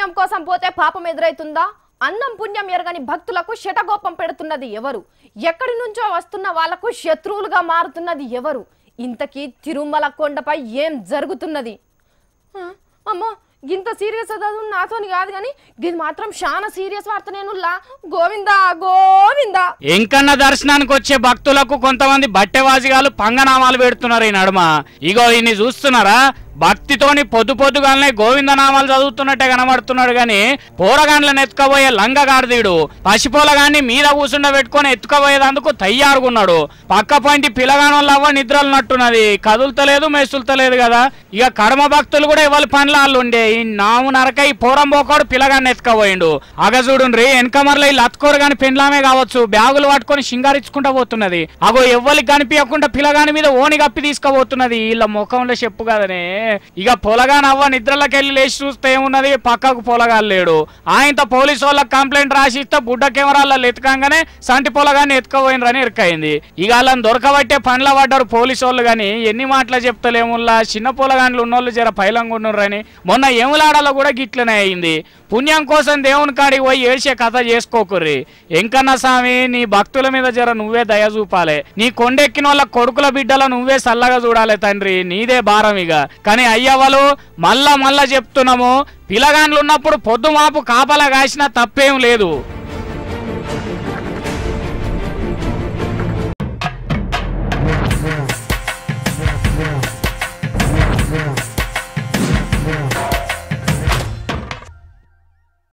పుణ్యం కోసం పోతే పాపం ఎదురైతుందా? అన్నం పుణ్యం ఎరగని భక్తులకు శటగోపం పెడుతున్నది ఎవరు? ఎక్కడి నుంచో వస్తున్న వాళ్లకు శత్రువులుగా మారుతున్నది ఎవరు? ఇంతకీ తిరుమల కొండపై ఏం జరుగుతున్నది? అమ్మో, ఇంత సీరియస్ చదువు నాతోని కాదు కానీ ఇది మాత్రం చాలా సీరియస్ వార్త. నేనుల్లా గోవిందా గోవిందా. ఎంకన్న దర్శనానికి వచ్చే భక్తులకు కొంతమంది బట్టెవాజిగాలు పంగనామాలు పెడుతున్నారు ఈ నడుమ. ఇగో ఇన్ని చూస్తున్నారా? భక్తితోని పొద్దుగానే గోవిందనామాలు చదువుతున్నట్టే కనబడుతున్నాడు గాని పోరగాండ్లను ఎత్తుకపోయే లంగగాడిదీడు పసిపోలగాన్ని మీద కూర్చుండ పెట్టుకొని ఎత్తుకపోయేందుకు తయారుగున్నాడు. పక్క పాయింట్ పిల్లగానోళ్ళవ్వ నిద్రలున్నట్టున్నది, కదులుతలేదు మెసులుతలేదు కదా. ఇక కడమ భక్తులు కూడా ఎవరి పనులు వాళ్ళు ఉండే ఈ నాము నరక ఈ పోరం పోకోడు పిల్లగాన్ని ఎత్తుకపోయిండు. అగజూడుండ్రి వెనకమర్లో ఈ లత్కోరు గాని పెండ్లామే కావచ్చు, బ్యాగులు పట్టుకొని సింగారించుకుంటా పోతున్నది. అగో ఎవ్వరికి కనిపించకుండా పిల్లగాని మీద ఓని కప్పి తీసుకుపోతున్నది. వీళ్ళ ముఖంలో చెప్పు కదనే. ఇక పొలగానవ్వ నిద్రలకెళ్ళి లేచి చూస్తే ఏమున్నది, పక్కకు పొలగాలు లేడు. ఆయనతో పోలీసు వాళ్ళకి కంప్లైంట్ రాసిస్తే బుడ్డ కెమెరాల్లో ఎత్తుకంగానే సంటి పొలగాన్ని ఎత్తుకపోయినరని ఎరకైంది. ఇక వాళ్ళని దొరకబట్టే పనిలో పడ్డారు పోలీసు వాళ్ళు. గాని ఎన్ని మాటలు చెప్తలేముల్లా, చిన్న పొలగాండ్లు ఉన్నోళ్ళు జర పైలంగా ఉన్నారని. మొన్న ఏములాడలో కూడా గిట్లనే అయింది. పుణ్యం కోసం దేవుని కాడికి పోయి ఏడ్చే కథ చేసుకోకుర్రి. ఎంకన్న స్వామి, నీ భక్తుల మీద జర నువ్వే దయ చూపాలే. నీ కొండెక్కిన వాళ్ళ కొడుకుల బిడ్డల నువ్వే సల్లగా చూడాలి తండ్రి, నీదే భారం. ఇక కానీ అయ్యవలు మళ్ళా చెప్తున్నాము, పిల్లగాండ్లు ఉన్నప్పుడు పొద్దు మాపు కాపలా కాసినా తప్పేం లేదు.